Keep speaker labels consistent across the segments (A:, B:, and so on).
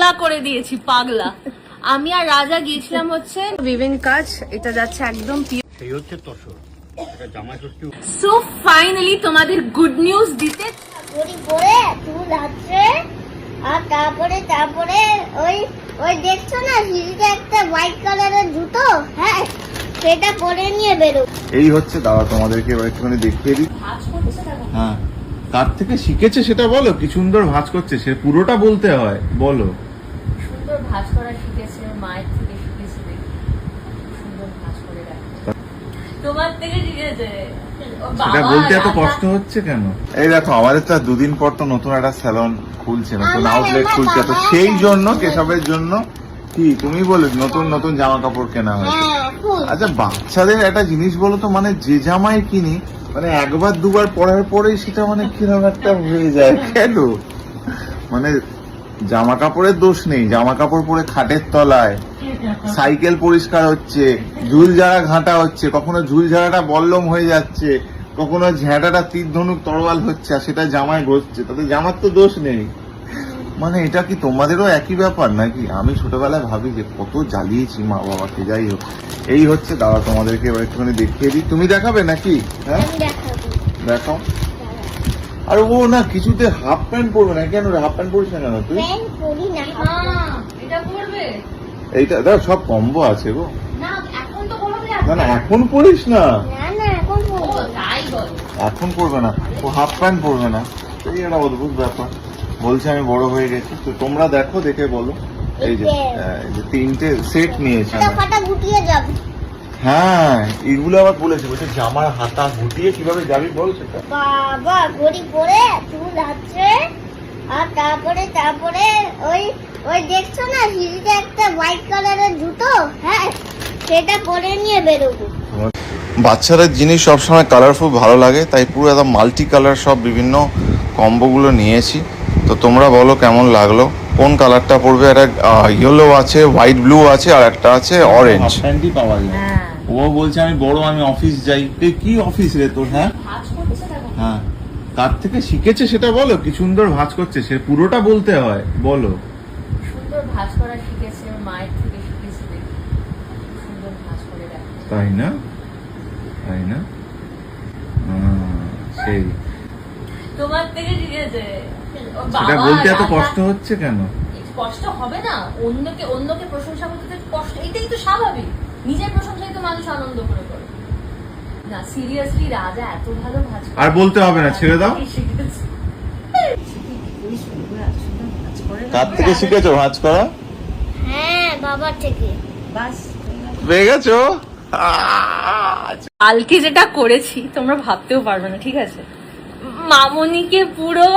A: পাগলা করে দিয়েছি, পাগলা। আমি আর রাজা গিয়েছিলাম হচ্ছে ভিভেন কাজ, এটা যাচ্ছে একদম
B: সেই হচ্ছে তসর, এটা জামাই ষষ্ঠী।
A: সো ফাইনালি তোমাদের গুড নিউজ দিতে
C: পরি পরে চুল আছে আর তারপরে ওই ওই দেখছো না সিঁড়িতে একটা হোয়াইট কালারের জুতো, হ্যাঁ সেটা পরে নিয়ে বেরো।
D: এই হচ্ছে দাদা, তোমাদেরকে এবার একটুখানি দেখিয়ে দিই। হ্যাঁ, কার থেকে শিখেছে সেটা বলো। কি সুন্দর ভাঁজ করছে, সে পুরোটা বলতে হয়, বলো।
A: সুন্দর ভাঁজ করা শিখেছে, মায়ের থেকে শিখেছে, সুন্দর ভাঁজ করে রাখতে। তোমার থেকে শিখেছে।
D: সেটা বলতে এত কষ্ট হচ্ছে কেন? এই দেখো, আমাদের তো দুদিন পর তো নতুন একটা স্যালন খুলছে, নতুন আউটলেট খুলছে, তো সেই জন্য কেশবের জন্য কি তুমি বলে নতুন নতুন জামা কাপড় কেনা হয়েছে। আচ্ছা, বাচ্চাদের একটা জিনিস বলো তো, মানে যে জামাই কিনি মানে একবার দুবার পরার পরেই সেটা মানে কিরকম একটা হয়ে যায় কেন? মানে জামা কাপড়ের দোষ নেই, জামা কাপড় পরে খাটের তলায় সাইকেল পরিষ্কার হচ্ছে, ঝুল ঝাড়া ঘাঁটা হচ্ছে, কখনো ঝুল ঝাড়াটা বল্লম হয়ে যাচ্ছে, কখনো ঝ্যাঁটাটা তীর ধনুক তরোয়াল হচ্ছে, আর সেটা জামায় ঘষছে, তাতে জামার তো দোষ নেই। মানে এটা কি তোমাদেরও একই ব্যাপার নাকি? আমি ছোটবেলায় ভাবি যে কত জ্বালিয়েছি মা বাবাকে। যাই হোক, এই হচ্ছে দাদা, তোমাদেরকে এবার একটুখানি দেখিয়ে দিই। তুমি দেখাবে নাকি? হ্যাঁ দেখাও। আর ও না কিছুতে হাফ প্যান্ট পরবে না কেন? হাফ প্যান্ট পরিস না কেন তুই?
A: এটা করবে
D: এইটা দেখ, সব কম্বো আছে গো।
A: না, এখন তো করবে
D: না না, এখন পরিস না,
C: এখন
A: তাই বল।
D: এখন পরবে না, ও হাফ প্যান্ট পরবে না। এই একটা অদ্ভুত ব্যাপার, বলছে আমি বড় হয়ে গেছি। তো তোমরা দেখো, দেখে বলো। এই যে তিনটে সেট নিয়েছে।
C: ফাটা গুটিয়ে যাবে।
D: হ্যাঁ, এগুলো আবার বলেছে, বলছে জামার হাতা গুটিয়ে কিভাবে যাবি বল সেটা।
C: বাবা ঘড়ি পরে চুল আছে আর তারপরে ওই ওই দেখছো না সিঁড়িতে একটা হোয়াইট কালারের জুতো, হ্যাঁ সেটা পরে নিয়ে বেরোবো।
D: বাচ্চাদের জিনিস সবসময় কালারফুল ভালো লাগে, তাই পুরো একদম মাল্টি কালার সব বিভিন্ন কম্বোগুলো নিয়েছি। তো তোমরা বলো কেমন লাগলো, কোন কালারটা পড়বে? একটা ইয়েলো আছে, হোয়াইট ব্লু আছে, আর একটা আছে অরেঞ্জ। প্যান্টই পাওয়া যায়। ও বলছে আমি বড়, আমি অফিস যাই। কি অফিস রে তোর? হ্যাঁ হ্যাঁ, কার থেকে শিখেছে সেটা বলো। কি সুন্দর ভাঁজ করছে, সে পুরোটা বলতে হয়, বলো।
A: সুন্দর ভাঁজ করা শিখেছে, মায়ের থেকে শিখেছে, সুন্দর ভাঁজ করে রাখতে।
D: তাই না? তাই না? সেই
A: তোমার থেকে শিখেছে।
D: সেটা বলতে এত কষ্ট হচ্ছে কেন?
A: কষ্ট হবে না, অন্যকে প্রশংসা করতে তো কষ্ট, এটাই তো স্বাভাবিক। নিজের প্রশংসাই তো মানুষ আনন্দ করে করে। না সিরিয়াসলি, রাজা এত ভালো ভাঁজ করে।
D: আর বলতে হবে না, ছেড়ে দাও। কার থেকে শিখেছো ভাঁজ করা?
C: হ্যাঁ বাবা থেকে।
A: বাস
D: পেয়ে গেছো?
A: কালকে যেটা করেছি তোমরা ভাবতেও পারবে না, ঠিক আছে? মামনিকে পুরো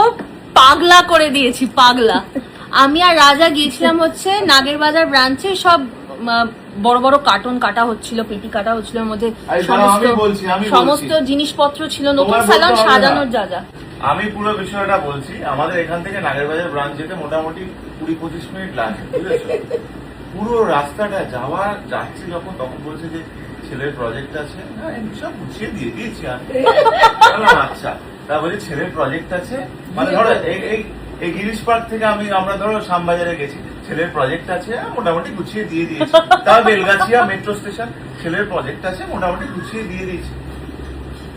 A: পাগলা করে দিয়েছি, পাগলা। আমি আর রাজা গিয়েছিলাম হচ্ছে নাগেরবাজার ব্রাঞ্চে, সব বড় বড় কার্টুন কাটা হচ্ছিল, পেটি কাটা হচ্ছিল, এর মধ্যে সমস্ত জিনিসপত্র ছিল, নতুন স্যালন সাজানোর যা যা।
D: আমি পুরো বিষয়টা বলছি। আমাদের এখান থেকে নাগেরবাজার ব্রাঞ্চ যেতে মোটামুটি 20-25 মিনিট লাগে, বুঝেছো? পুরো রাস্তাটা যাচ্ছি যখন, তখন বলছে যে ছেলের প্রজেক্ট আছে। হ্যাঁ, সব গুছিয়ে দিয়ে দিয়েছি আমি। আচ্ছা, তা বলছি ছেলের প্রজেক্ট আছে, মানে ধরো এই গিরিশ পার্ক থেকে আমরা ধরো শ্যামবাজারে গেছি, ছেলের প্রজেক্ট আছে, মোটামুটি গুছিয়ে দিয়ে দিয়েছি। তার বেলগাছিয়া মেট্রো স্টেশন, ছেলের প্রজেক্ট আছে, মোটামুটি গুছিয়ে দিয়ে দিয়েছি।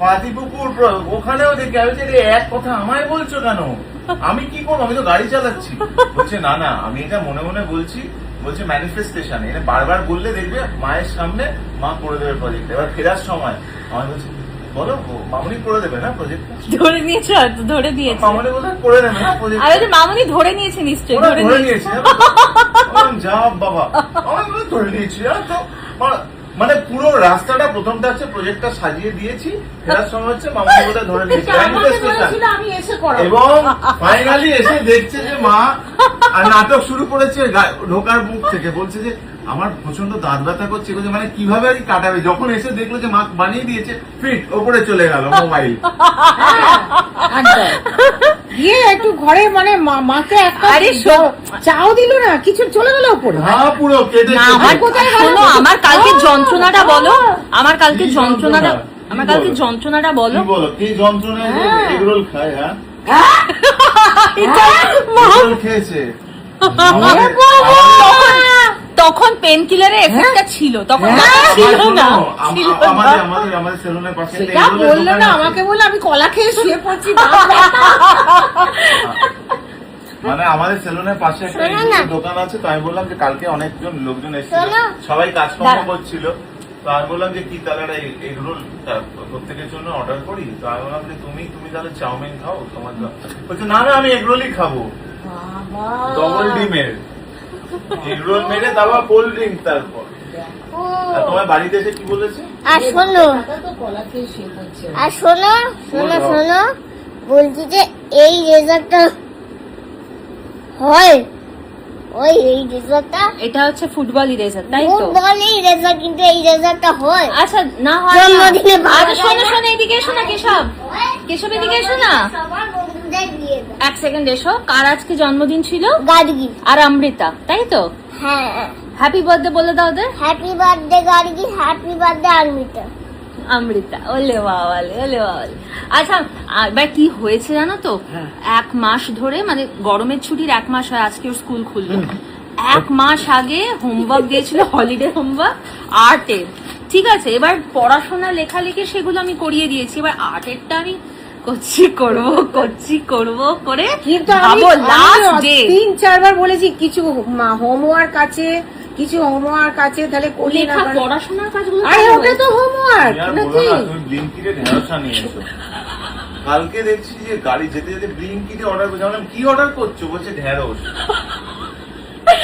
D: পাতিপুকুর ওখানেও দেখি, আমি যে এক কথা আমায় বলছো কেন? আমি কি করবো? আমি তো গাড়ি চালাচ্ছি। বলছে না না, আমি এটা মনে মনে বলছি। বলছে ম্যানিফেস্টেশন, এটা বারবার বললে দেখবে মায়ের সামনে মা করে দেবে প্রজেক্ট। এবার ফেরার সময় আমার বলছে বলো মামনি করে দেবে না প্রজেক্ট?
A: ধরে নিয়েছে, হয়তো ধরে নিয়েছে।
D: মামনি বোধহয় করে দেবে না প্রজেক্ট।
A: আরে মামনি ধরে নিয়েছে, নিশ্চয়ই ধরে নিয়েছে।
D: যা বাবা, আমি ধরে নিয়েছি। তো মানে পুরো রাস্তাটা প্রথমটা হচ্ছে প্রজেক্টটা সাজিয়ে দিয়েছি, ফেরার সময় হচ্ছে মামনি বোধহয় ধরে নিয়েছে। এবং ফাইনালি এসে দেখছে যে মা আর নাটক শুরু করেছে ঢোকার মুখ থেকে। বলছে যে আমার প্রচন্ড দাঁত ব্যথা করছে, মানে কিভাবে আর কাটাবে। যখন এসে দেখলো যে মা বানিয়ে দিয়েছে, ফিট ওপরে চলে গেল মোবাইল।
E: গিয়ে একটু ঘরে মানে মাকে একটা চাও দিল না, কিছু চলে গেল উপরে।
D: হ্যাঁ, পুরো কেটে।
A: শোনো, আমার কালকে যন্ত্রণাটা বলো, আমার কালকে যন্ত্রণাটা বলো।
D: বলো কি যন্ত্রণা? এগরোল খায়? হ্যাঁ, এগরোল খেয়েছে।
A: তখন পেন কিলারের এফেক্টটা ছিল, তখন ছিল না, ছিল না।
D: আমাদের সেলুনের পাশে
E: সেটা বললো না, আমাকে বললো আমি কলা খেয়ে শুয়ে পড়ছি।
D: মানে আমাদের সেলুনের পাশে একটা
C: শোনো না।
D: দোকান আছে, তো আমি বললাম যে কালকে অনেকজন লোকজন এসেছিল,
C: শোনো।
D: সবাই কাজকর্ম
A: দাঁড়া।
D: করছিল, তো আমি বললাম যে কি তাহলে একটা এগ রোল প্রত্যেকের জন্য অর্ডার করি। তো আমি বললাম যে তুমি তাহলে চাউমিন খাও, তোমার বলছে না না আমি এগ রোলই খাবো, ডবল ডিমের এগ রোল মেরে তারপর কোল্ড ড্রিঙ্ক। তারপর আর তোমার বাড়িতে এসে কি বলেছে?
C: আর শোনো,
E: তো কলা খেয়ে শুয়ে পড়ছে।
C: আর শোনো শোনো শোনো, বলছি যে এই রেজাল্টটা হয়, ওই এই রেজাল্টটা
A: এটা হচ্ছে ফুটবল ইরেজার, তাই তো?
C: ফুটবলই রেজাল্ট, কিন্তু এই রেজাল্টটা হয়
A: আচ্ছা না হয় না।
C: জন্মদিনে
A: আচ্ছা শোনো শোনো, এদিকে এসো না কেশব, কেশব এদিকে এসো না,
C: সবার বন্ধুদের দিয়ে দাও।
A: এক সেকেন্ড এসো। কার আজকে জন্মদিন ছিল?
C: গার্গি,
A: আর অমৃতা, তাই তো?
C: হ্যাঁ,
A: হ্যাপি বার্থডে বলে দাও ওদের।
C: Happy birthday Gargi, happy birthday Armita.
A: Amrita, ওলে বাবালে, ওলে বাবালে। আচ্ছা এবার কি হয়েছে জানো তো, এক মাস ধরে, মানে গরমের ছুটির এক মাস হয়, আজকে ওর স্কুল খুললো, এক মাস আগে হোমওয়ার্ক দিয়েছিল, হলিডে হোমওয়ার্ক আর্টের, ঠিক আছে? এবার পড়াশোনা লেখালেখি সেগুলো আমি করিয়ে দিয়েছি, এবার আর্টেরটা আমি করছি করব করে,
E: কিন্তু
A: ভাবো লাস্ট ডে
E: 3-4 বার বলেছি কিছু হোমওয়ার্ক আছে, কিছু হোমওয়ার্ক আছে, তাহলে করলি না
A: লেখা
E: কেন?
A: পড়াশোনার কাজগুলো
E: আরে ওটা তো হোমওয়ার্ক
D: আর বলো
E: নাকি?
D: না, তুমি ব্লিঙ্কিটে ঢেঁড়স নিয়ে এসো। কালকে দেখছি যে গাড়ি যেতে যেতে ব্লিঙ্কিটে অর্ডার করছে, আমি বললাম, কি অর্ডার করছো? বলছে ঢেঁড়স।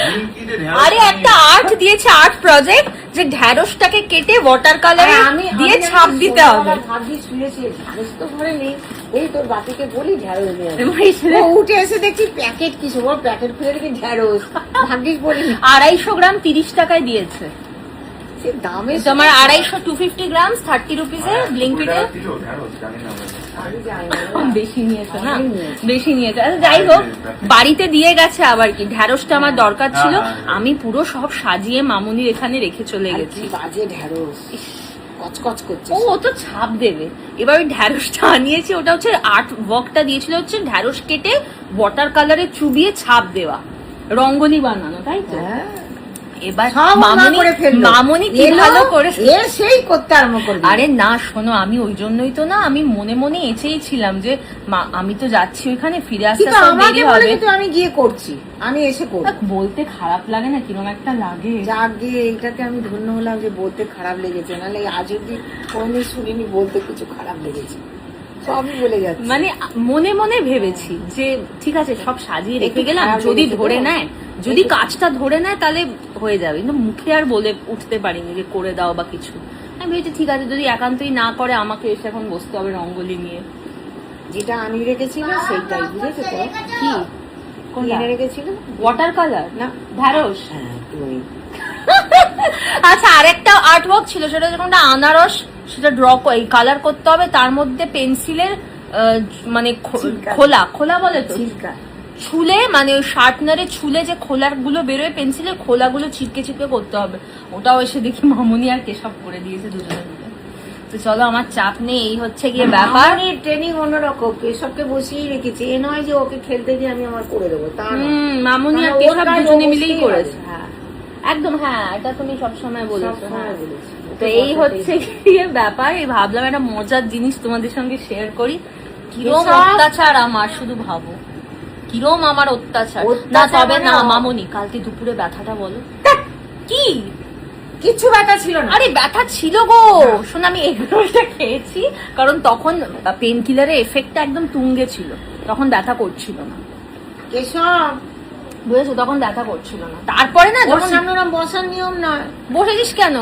D: ব্লিঙ্কিটে ঢেঁড়স
A: আরে একটা আর্ট দিয়েছে, আর্ট প্রজেক্ট, যে ঢ্যাঁড়সটাকে কেটে ওয়াটার কালারে দিয়ে ছাপ দিতে হবে।
E: ভাবি শুয়েছি, ঢ্যাঁড়স তো ঘরে নেই, এই তোর বাপিকে বলি ঢ্যাঁড়স নিয়ে আসবে।
A: এবার
E: ও উঠে এসে দেখছি প্যাকেট কিছু, ওর প্যাকেট খুলে দেখি ঢ্যাঁড়স, ভাগ্যিস বলিনি।
A: 250 গ্রাম 30 টাকায় দিয়েছে।
E: সে দামে
A: তোমার 250 250 গ্রাম 30 রুপিসে ব্লিঙ্কিটে।
D: ঢেঁড়স জানি না আমরা।
E: আমি জানি না।
A: বেশি নিয়েছে না, বেশি নিয়েছে। আচ্ছা যাই হোক, বাড়িতে দিয়ে গেছে আবার কি, ঢ্যাঁড়সটা আমার দরকার ছিল, আমি পুরো সব সাজিয়ে মামুনির এখানে রেখে চলে
E: আর
A: গেছি।
E: কি বাজে ঢ্যাঁড়স, কচকচ করছে।
A: ও তো ছাপ দেবে। এবার ওই ঢ্যাঁড়সটা আনিয়েছি, ওটা হচ্ছে আর্ট ওয়ার্কটা দিয়েছিল হচ্ছে ঢ্যাঁড়স কেটে ওয়াটার কালারে চুবিয়ে ছাপ দেওয়া, রঙ্গোলি বানানো, তাই তো? এবার
E: সব মামুনি করে ফেললো।
A: মামুনি কি
E: এলো,
A: ভালো করে,
E: এর সেই করতে আরম্ভ করে দিল।
A: আরে না শোনো, আমি ওই জন্যই তো না, আমি মনে মনে এসেই ছিলাম যে আমি তো যাচ্ছি ওইখানে, ফিরে আসতে
E: কিন্তু
A: আসতে
E: আমাকে
A: দেরি
E: বলে
A: হবে।
E: কিন্তু আমি গিয়ে করছি, আমি এসে করব।
A: দেখ, বলতে খারাপ লাগে না, কিরকম একটা লাগে।
E: যাকে এইটাতে আমি ধন্য হলাম যে বলতে খারাপ লেগেছে, নাহলে আজ অব্দি কোনদিন শুনিনি বলতে কিছু খারাপ লেগেছে, সবই বলে যাচ্ছে।
A: মানে মনে মনে ভেবেছি যে ঠিক আছে, সব সাজিয়ে রেখে
E: একটু
A: গেলাম,
E: খারাপ
A: যদি
E: লেগেছে
A: ধরে
E: তো?
A: নেয়, যদি কাজটা ধরে নেয় তাহলে হয়ে যাবে, কিন্তু মুখে আর বলে উঠতে পারিনি যে করে দাও বা কিছু। আমি ভেবেছি ঠিক আছে, যদি একান্তই না করে আমাকে এসে এখন বসতে হবে রঙ্গোলি নিয়ে।
E: যেটা আমি রেখেছিল সেইটাই, বুঝেছো তো?
A: কি
E: কোন এনে রেখেছিল?
A: ওয়াটার কালার না ঢ্যাঁড়স?
E: হ্যাঁ তুমি।
A: আচ্ছা, আরেকটা আর্ট ওয়ার্ক ছিল, সেটা যখন একটা আনারস, সেটা ড্র কালার করতে হবে, তার মধ্যে পেন্সিলের মানে খোলা খোলা বলে তো,
E: ছিলকা।
A: ছুলে, মানে ওই শার্পনারে ছুলে যে খোলার গুলো বেরোয় পেন্সিলের খোলাগুলো ছিটকে ছিটকে করতে হবে। ওটাও এসে দেখি মামুনি আর কেশব করে দিয়েছে দুজনে মিলে। তো চলো, আমার চাপ নেই, এই হচ্ছে গিয়ে ব্যাপার।
E: ট্রেনিং অন্যরকম, কেশবকে বসিয়ে রেখেছি, এ নয় যে ওকে খেলতে দিয়ে আমি আমার করে দেবো, তা না।
A: মামুনি আর
E: কারণ ওর
A: কেশব
E: কাজ ও
A: দুজনে মিলেই
E: বুঝতেই
A: করেছে।
E: পারে।
A: হ্যাঁ একদম, হ্যাঁ এটা তুমি সবসময় বলেছো।
E: সবসময়
A: হ্যাঁ
E: বলেছি।
A: তো এই হচ্ছে গিয়ে ব্যাপার। এই ভাবলাম একটা মজার জিনিস তোমাদের সঙ্গে শেয়ার করি। কিরম
E: এসব-
A: অত্যাচার আমার, শুধু ভাবো কিরম আমার অত্যাচার। না
E: অত্যাচার
A: তবে না
E: মানে-
A: মামুনি, কালকে দুপুরে ব্যথাটা বলো কি?
E: কিচ্ছু ব্যথা ছিল না।
A: আরে ব্যথা ছিল গো, শোন, আমি এগরোলটা খেয়েছি কারণ তখন পেন কিলারের এফেক্টটা একদম তুঙ্গে ছিল, তখন ব্যথা করছিল না,
E: কেশব,
A: বুঝেছো? তখন ব্যথা করছিল না। তারপরে না
E: ওর
A: যখন
E: সামনে ওরম বসার নিয়ম নয়।
A: বসেছিস কেন,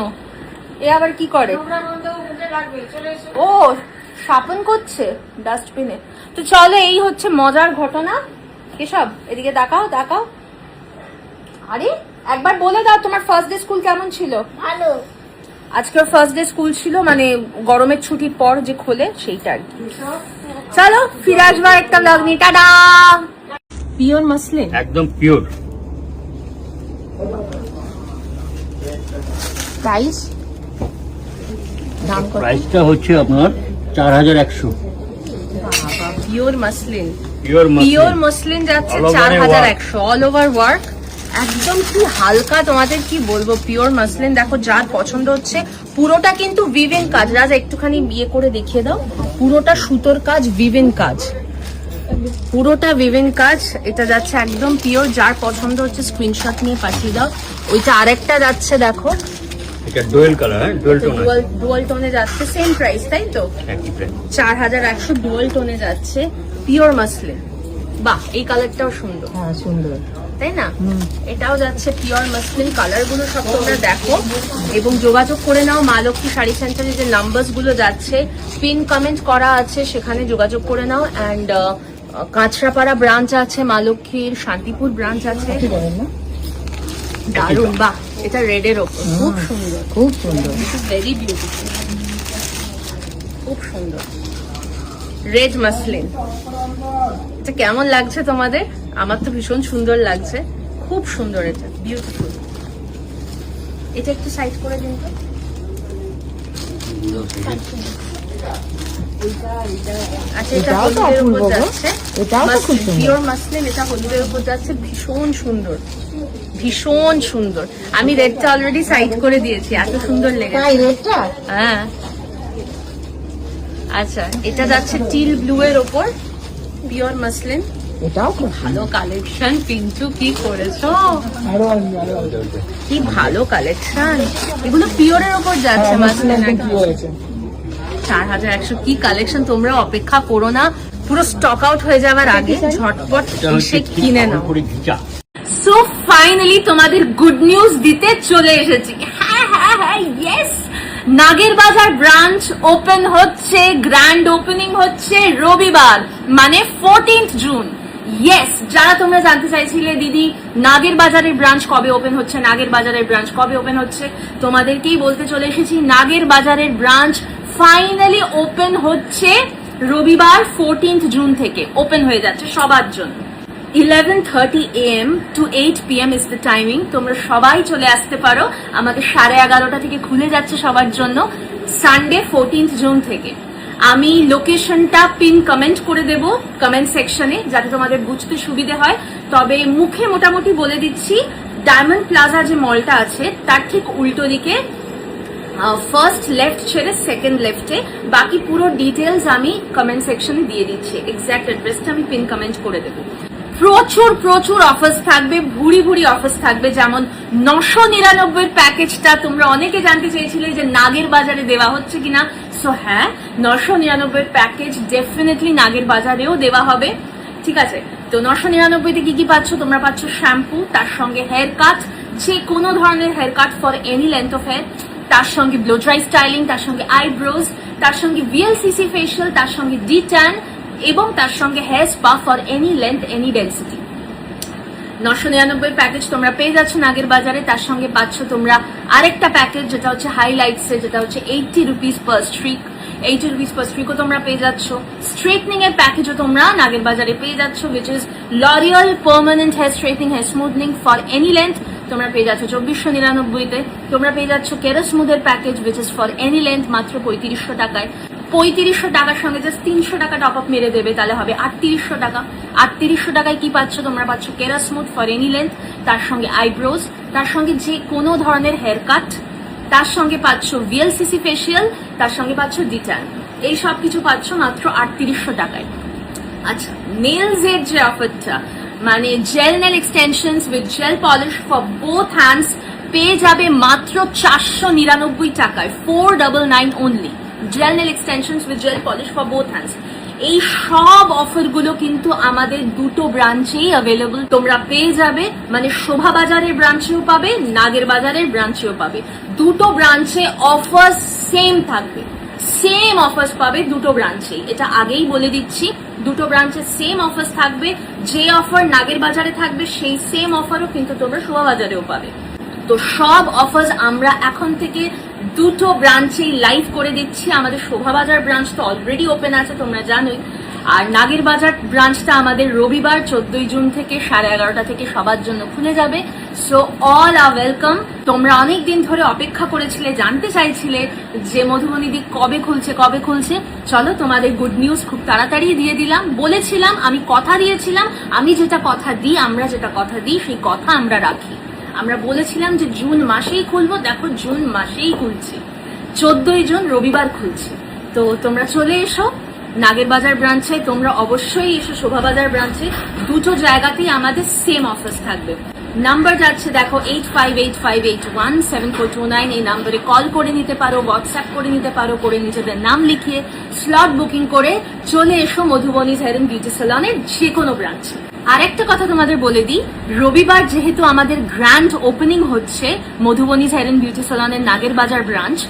A: এ আবার কি করে?
E: নোংরা গন্ধ উঠে রাখবে, চলে এসো।
A: ও শাপন করছে ডাস্টবিনে। তো চলো, এই হচ্ছে মজার ঘটনা। কেশব এদিকে তাকাও তাকাও। আরে একবার বলে দাও, তোমার ফার্স্ট ডে স্কুল কেমন ছিল?
C: ভালো।
A: আজকে ফার্স্ট ডে স্কুল ছিল, মানে গরমের ছুটির পর যে খোলে সেইটা আর কি। চলো ফিরে আসবো একটা ব্লগ নিয়ে, টাটা। পিওর মাসলিন,
B: একদম পিওর।
A: প্রাইস দাম কত?
B: প্রাইসটা হচ্ছে আপনার 4100।
A: Pure muslin,
B: pure
A: pure muslin যাচ্ছে
B: All over
A: 4100, all over work. একদম কি হালকা, তোমাদের কি বলবো, পিওর মাসলিন। দেখো যার পছন্দ হচ্ছে, পুরোটা কিন্তু ভিভেন কাজ। রাজা একটুখানি বিয়ে করে দেখিয়ে দাও, পুরোটা সুতোর কাজ, ভিভেন কাজ, পুরোটা ভিভেন কাজ। এটা যাচ্ছে একদম পিওর। যার পছন্দ হচ্ছে স্ক্রিনশট নিয়ে পাঠিয়ে দাও। ওইটা আরেকটা যাচ্ছে দেখো,
B: এটা ডুয়েল কালার, হ্যাঁ ডুয়েল টোন আছে,
A: ডুয়াল টোনে যাচ্ছে, সেম প্রাইস তাই তো,
B: একই প্রাইস।
A: 4100 ডুয়াল টোনে যাচ্ছে, পিওর মাসলিন। বাহ, এই কালারটাও সুন্দর,
E: হ্যাঁ সুন্দর।
A: তাই না? এটাও যাচ্ছে পিওর মাসলিন। কালার গুলো সব তোমরা দেখো এবং যোগাযোগ করে নাও। মা লক্ষ্মী শাড়ি সেন্টারে যে নাম্বারস গুলো যাচ্ছে, পিন কমেন্ট করা আছে, সেখানে যোগাযোগ করে নাও। অ্যান্ড কাঁচরাপাড়া ব্রাঞ্চ আছে মা লক্ষ্মীর, শান্তিপুর ব্রাঞ্চ আছে। দারুন, বাহ, এটা রেড এর ওপর, খুব সুন্দর,
E: খুব সুন্দর।
A: ভেরি বিউটিফুল, খুব সুন্দর রেড মাসলিন। এটা কেমন লাগছে তোমাদের? আমার তো ভীষণ সুন্দর লাগছে, খুব সুন্দর, এটা বিউটিফুল। এটা একটু সাইড করে দিন তো। আচ্ছা, এটা
E: এটাও তো
A: হলুদের উপর
E: অপূর্ব গো।
A: যাচ্ছে,
E: এটাও তো খুব সুন্দর।
A: Pure muslin. এটা হলুদের উপর যাচ্ছে, ভীষণ সুন্দর, ভীষণ সুন্দর। আমি রেডটা অলরেডি সাইড করে দিয়েছি, এত সুন্দর লেগেছে।
E: তাই রেডটা?
A: হ্যাঁ। আচ্ছা, এটা যাচ্ছে টিল ব্লু এর ওপর, পিওর মাসলিন।
E: এটাও খুব
A: ভালো কালেকশন, পিন্টু কি করেছো,
E: আরো
A: কি ভালো কালেকশন। এগুলো পিওরের ওপর যাচ্ছে মাসলিন।
E: কি হয়েছে?
A: 4100 কি কালেকশন। তোমরা অপেক্ষা করো না, পুরো স্টক আউট হয়ে যাওয়ার আগে ঝটপট
B: এটা হচ্ছে
A: এসে কিনে নাও।
B: পুরো ঘিচা।
A: সো ফাইনালি তোমাদের গুড নিউজ দিতে চলে এসেছি। হ্যাঁ হ্যাঁ হ্যাঁ, ইয়েস, নাগের বাজার ব্রাঞ্চ ওপেন হচ্ছে, গ্র্যান্ড ওপেনিং হচ্ছে রবিবার, মানে 14th জুন। ইয়েস, যারা তোমরা জানতে চাইছিলে দিদি নাগের বাজারের ব্রাঞ্চ কবে ওপেন হচ্ছে, নাগের বাজারের ব্রাঞ্চ কবে ওপেন হচ্ছে, তোমাদেরকেই বলতে চলে এসেছি, নাগের বাজারের ব্রাঞ্চ ফাইনালি ওপেন হচ্ছে রবিবার 14th জুন থেকে। ওপেন হয়ে যাচ্ছে সবার জন্য। 11:30 AM to 8 PM is the timing. তোমরা সবাই চলে আসতে পারো। আমাদের 11:30 থেকে খুলে যাচ্ছে সবার জন্য, সানডে 14th জুন থেকে। আমি লোকেশনটা পিন কমেন্ট করে দেব কমেন্ট সেকশনে, যাতে তোমাদের বুঝতে সুবিধে হয়। তবে মুখে মোটামুটি বলে দিচ্ছি, ডায়মন্ড প্লাজা যে মলটা আছে তার ঠিক উল্টো দিকে, ফার্স্ট লেফট ছেড়ে সেকেন্ড লেফটে। বাকি পুরো ডিটেলস আমি কমেন্ট সেকশনে দিয়ে দিচ্ছি, এক্স্যাক্ট অ্যাড্রেসটা আমি পিন কমেন্ট করে দেবো। প্রচুর প্রচুর অফার্স থাকবে, ভুড়ি ভুড়ি অফার্স থাকবে। যেমন 999 প্যাকেজটা তোমরা অনেকে জানতে চেয়েছিলে যে নাগের বাজারে দেওয়া হচ্ছে কিনা। সো হ্যাঁ, 999 প্যাকেজ ডেফিনেটলি নাগের বাজারেও দেওয়া হবে। ঠিক আছে, তো 999-তে কি কি পাচ্ছ? তোমরা পাচ্ছ শ্যাম্পু, তার সঙ্গে হেয়ার কাট, যে কোনো ধরনের hair cut for any length of hair, তার সঙ্গে ব্লো ড্রাই স্টাইলিং, তার সঙ্গে আইব্রোজ, তার সঙ্গে VLCC ফেশিয়াল, তার সঙ্গে D-tan এবং তার সঙ্গে hair spa for any length any density. 999 package তোমরা পেয়ে যাচ্ছ নাগের বাজারে। তার সঙ্গে পাচ্ছ তোমরা আরেকটা প্যাকেজ, যেটা হচ্ছে হাইলাইটস এর, যেটা হচ্ছে 80 rupees per streak. 80 rupees per স্ট্রিকও তোমরা পেয়ে যাচ্ছ। স্ট্রেটনিং এর প্যাকেজও তোমরা নাগের বাজারে পেয়ে যাচ্ছ, which is L'Oréal permanent hair straightening, hair smoothing for any length. তোমরা পেয়ে যাচ্ছ 2499-তে। তোমরা পেয়ে যাচ্ছ কেরাসমুথের package, which is for any length, মাত্র 3500 টাকায়। 3500 টাকার সঙ্গে জাস্ট 300 টাকা টপ আপ মেরে দেবে, তাহলে হবে 3800 টাকা। 3800 টাকায় কি পাচ্ছ? তোমরা পাচ্ছ কেরাসমুথ ফর এনি লেন্থ, তার সঙ্গে আইব্রোজ, তার সঙ্গে যে কোনো ধরনের হেয়ার কাট, তার সঙ্গে পাচ্ছ VLCC ফেশিয়াল, তার সঙ্গে পাচ্ছ D-tan। এই সব কিছু পাচ্ছ মাত্র 3800 টাকায়। আচ্ছা, নেলস এর যে অফারটা, মানে gel nail extensions with gel polish for both hands পেয়ে যাবে মাত্র 499 টাকায়, 499 only. Gel nail extensions with gel polish for both hands. এই সব অফারগুলো কিন্তু আমাদের দুটো ব্রাঞ্চেই অ্যাভেলেবল। তোমরা পেয়ে যাবে, মানে শোভা বাজারের ব্রাঞ্চেও পাবে, নাগের বাজারের ব্রাঞ্চেও পাবে। দুটো ব্রাঞ্চে অফার সেম থাকবে, সেম অফার্স পাবে দুটো ব্রাঞ্চেই। এটা আগেই বলে দিচ্ছি, দুটো ব্রাঞ্চে সেম অফার্স থাকবে। যে অফার নাগের বাজারে থাকবে সেই সেম অফারও কিন্তু তোমরা শোভা বাজারেও পাবে। তো সব অফার্স আমরা এখন থেকে দুটো ব্রাঞ্চেই লাইভ করে দিচ্ছি। আমাদের শোভা বাজার ব্রাঞ্চ তো অলরেডি ওপেন আছে, তোমরা জানোই। আর নাগের বাজার ব্রাঞ্চটা আমাদের রবিবার 14 জুন থেকে 11:30 থেকে সবার জন্য খুলে যাবে। সো অল আর ওয়েলকাম। তোমরা অনেক দিন ধরে অপেক্ষা করেছিলে, জানতে চাইছিলে যে মধুবনীদি কবে খুলছে। চলো তোমাদের গুড নিউজ খুব তাড়াতাড়ি দিয়ে দিলাম। বলেছিলাম, আমি কথা দিয়েছিলাম, আমি যেটা কথা দিই, আমরা যেটা কথা দিই সেই কথা আমরা রাখি। আমরা বলেছিলাম যে জুন মাসেই খুলবো, দেখো জুন মাসেই খুলছে, 14 জুন রবিবার খুলছে। তো তোমরা চলে এসো নাগের বাজার ব্রাঞ্চে, তোমরা অবশ্যই এসো শোভাবাজার ব্রাঞ্চে। দুটো জায়গাতেই আমাদের সেম অফার্স থাকবে। নাম্বার যাচ্ছে দেখো 8585817429, এই নাম্বারে কল করে নিতে পারো, হোয়াটসঅ্যাপ করে নিতে পারো, করে নিজেদের নাম লিখিয়ে স্লট বুকিং করে চলে এসো মধুবনীজ হেয়ার এন্ড বিউটি সেলনের যে কোনো ব্রাঞ্চে। আর একটা কথা তোমাদের বলে দিই, রবিবার যেহেতু আমাদের গ্র্যান্ড ওপেনিং হচ্ছে মধুবনীজ হেয়ার এন্ড বিউটি সেলনের নাগের বাজার ব্রাঞ্চ,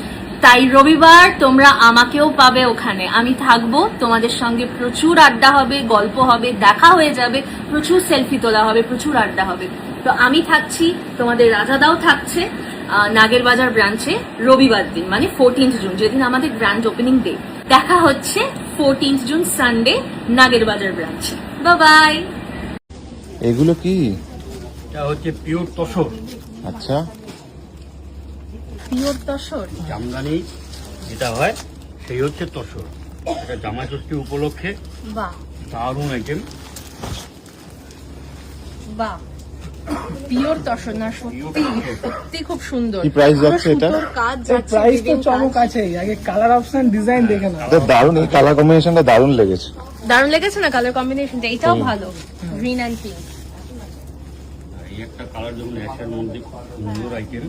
A: তাই রবিবার তোমরা আমাকেও পাবে ওখানে। আমি থাকবো, তোমাদের সঙ্গে প্রচুর আড্ডা হবে, গল্প হবে, দেখা হয়ে যাবে, প্রচুর সেলফি তোলা হবে, প্রচুর আড্ডা হবে। তো আমি থাকছি, তোমাদের রাজাদাও থাকছে নাগের বাজার ব্রাঞ্চে রবিবার দিন, মানে 14 জুন, যেদিন আমাদের গ্র্যান্ড ওপেনিং ডে। দেখা হচ্ছে 14 জুন সানডে নাগের বাজার ব্রাঞ্চে। বাই।
D: এগুলো কি?
B: এটা হচ্ছে পিওর তসর,
D: আচ্ছা,
A: পিওর তসর
B: জামদানি যেটা হয় সেই হচ্ছে তসর। এটা জামাই ষষ্ঠী উপলক্ষে
A: বাহ
B: দারুণ আইটেম।
A: বাহ, পিওর তসর না, সত্যি সত্যি খুব সুন্দর।
D: কি প্রাইস যাচ্ছে এটা?
A: সুন্দর কাজ যাচ্ছে,
F: প্রাইস তো
A: weaving
F: চমক
A: কাজ।
F: আছে, আগে কালার অপশন ডিজাইন দেখে না।
D: এটা দারুণ, এই কালার কম্বিনেশনটা দারুণ লেগেছে।
A: দারুণ লেগেছে না কালার কম্বিনেশনটা? এটাও ভালো, গ্রিন অ্যান্ড পিঙ্ক।
B: এই একটা কালার যেমন অ্যাশের মধ্যে সুন্দর আইটেম,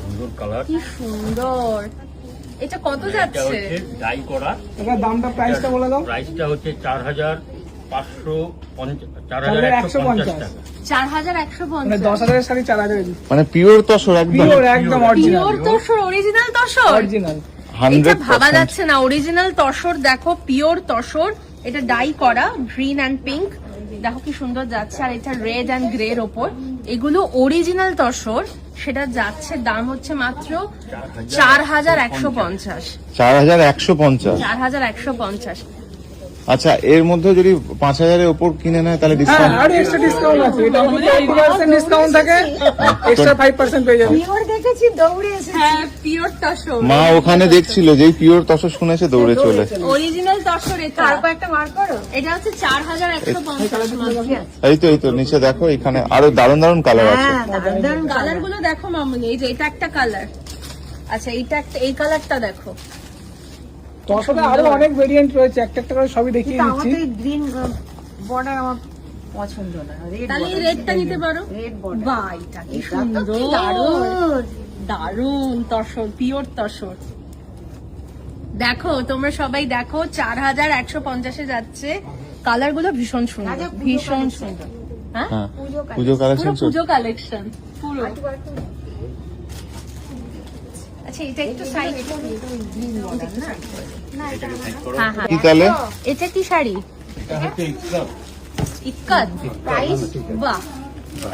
B: সুন্দর কালার।
A: কি সুন্দর। এটা কত
B: এটা
A: যাচ্ছে?
B: হচ্ছে ডাই করা।
F: এবার দামটা প্রাইসটা বলে দাও।
B: প্রাইসটা হচ্ছে 4150
F: 4150
B: টাকা।
A: 4150
F: মানে 10,000 শাড়ি 4,000
D: মানে পিওর তসর একদম,
F: পিওর একদম original
A: pure tussar, original tussar.
F: Original
A: এটা ভাবা
D: 100%।
A: যাচ্ছে না, অরিজিনাল তসর। দেখো পিওর তসর, এটা ডাই করা গ্রিন অ্যান্ড পিঙ্ক, দেখো কি সুন্দর যাচ্ছে। আর এটা রেড অ্যান্ড গ্রে এর ওপর, এগুলো অরিজিনাল তসর। সেটা যাচ্ছে দাম হচ্ছে মাত্র 4150।
D: 4150।
A: 4150।
D: আচ্ছা, এর মধ্যে যদি 5000-এর উপর কিনে নেয় তাহলে
F: হ্যাঁ,
D: ডিসকাউন্ট?
F: আর এক্সট্রা ডিসকাউন্ট আছে। এটা যদি 80% ডিসকাউন্ট থাকে এক্সট্রা 5% পেয়ে যাবে।
E: পিওর দেখেছি দৌড়ে এসে
A: হ্যাঁ, পিওর তসর,
D: মা ওখানে দেখছিল, যেই পিওর তসর শুনেছে দৌড়ে চলে।
A: অরিজিনাল তসর। এটা
E: তারপর একটা মার করো।
A: এটা হচ্ছে 4150।
D: এই তো নিচে দেখো, এখানে আরো দারুণ দারুণ কালার আছে।
E: হ্যাঁ, দারুণ
A: কালার গুলো দেখো মামুনি, এই যে এটা একটা কালার, আচ্ছা এইটা একটা, এই কালারটা দেখো।
F: তসরে আরো অনেক ভেরিয়েন্ট রয়েছে, একটা একটা করে সবই দেখিয়ে
E: কিন্তু
F: দিচ্ছি।
E: আমাদের গ্রিন বর্ডার আমার পছন্দ না, রেড
A: তাহলে এই রেডটা নিতে পারো।
E: Red border.
A: বাহ, এটা কি
E: এটা তো
A: সুন্দর,
E: কি দারুণ।
A: দারুণ তসর, পিওর তসর। দেখো তোমরা সবাই দেখো, 4150-এ যাচ্ছে। কালার গুলো ভীষণ সুন্দর,
E: রাজা পুজো
A: ভীষণ
E: collection।
A: সুন্দর। হ্যাঁ,
D: হ্যাঁ,
E: পুজো
D: পুজো
A: পুরো
D: কালেকশন।
A: পুজো কালেকশন পুরো। আচ্ছা এটা একটু সাইড,
E: গ্রিন বর্ডার না?
A: হ্যাঁ হ্যাঁ।
D: কি তাহলে?
A: এটা কি শাড়ি?
B: এটা হচ্ছে ইকরাম,
A: ইক্কাত। প্রাইস? বাহ,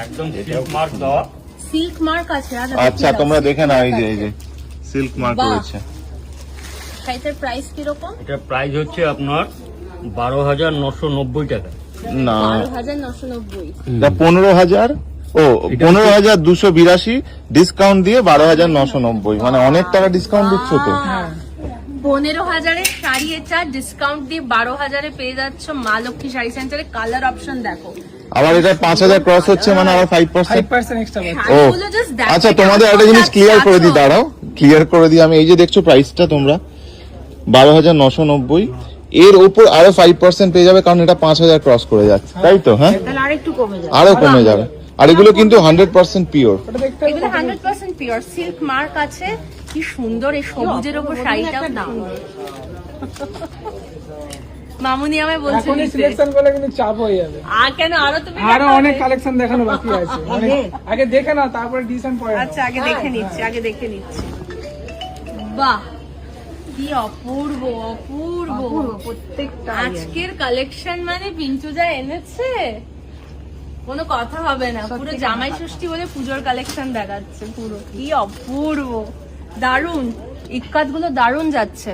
B: একদম সিল্ক মার্ক দেওয়া।
A: সিল্ক মার্ক আছে।
D: আচ্ছা, তোমরা দেখে নাও, এই যে সিল্ক মার্ক
A: বাহ।
D: রয়েছে।
A: শাড়িটার প্রাইস কিরকম?
B: এটা প্রাইস হচ্ছে আপনার 12,990 টাকা।
D: না,
A: 12,990।
D: 15,000। ও, 15,282 ডিসকাউন্ট দিয়ে 12,990, মানে অনেক টাকা ডিসকাউন্ট দিচ্ছ তো।
A: 15,000-এর শাড়ি, এটা ডিসকাউন্ট দিয়ে 12,000-এ পেয়ে যাচ্ছ মা লক্ষ্মী শাড়ি সেন্টারে। কালার অপশন দেখো,
D: আবার এটা 5,000 ক্রস হচ্ছে, মানে আবার 5%।
F: 5% এক্সট্রা পাবে।
D: ও
A: শাড়িগুলো just দেখো।
D: আচ্ছা,
A: এটা
D: তোমাদের একটা জিনিস
A: কত
D: ক্লিয়ার করে দিই,
A: যাচ্ছে?
D: দাঁড়াও ক্লিয়ার করে দিই আমি। এই যে দেখছো প্রাইসটা তোমরা 12,990, এর উপর আরো 5% পেয়ে যাবে, কারণ এটা 5,000 ক্রস করে যাচ্ছে, তাই তো? হ্যাঁ,
E: তাহলে আরেকটু কমে যাবে।
D: আরো কমে যাবে। আর এগুলো কিন্তু 100% পিওর।
F: ওটা দেখতে
A: এগুলো 100% পিওর, সিল্ক মার্ক আছে। কি সুন্দর এই সবুজের উপর শাড়িটা, সুন্দর। মামুনি আমায় বলছে
F: এখনই
A: নিতে।
F: সিলেকশন করলে কিন্তু চাপ হয়ে যাবে।
A: আর কেন, আরো তুমি
F: আরো
A: দেখাবে?
F: অনেক কালেকশন দেখানো বাকি আছে। আগে দেখে নাও, তারপরে ডিসিশন পরে নাও।
A: আচ্ছা আগে দেখে নিচ্ছি, আগে দেখে নিচ্ছি। বাহ, কি অপূর্ব অপূর্ব
E: প্রত্যেকটা
A: আজকের কালেকশন, মানে পিন্টু যা এনেছে কোনো কথা হবে না। পুরো জামাই ষষ্ঠী বলে পুজোর কালেকশন দেখাচ্ছে পুরো। কি অপূর্ব, দারুণ। ইক্কাত গুলো দারুণ যাচ্ছে।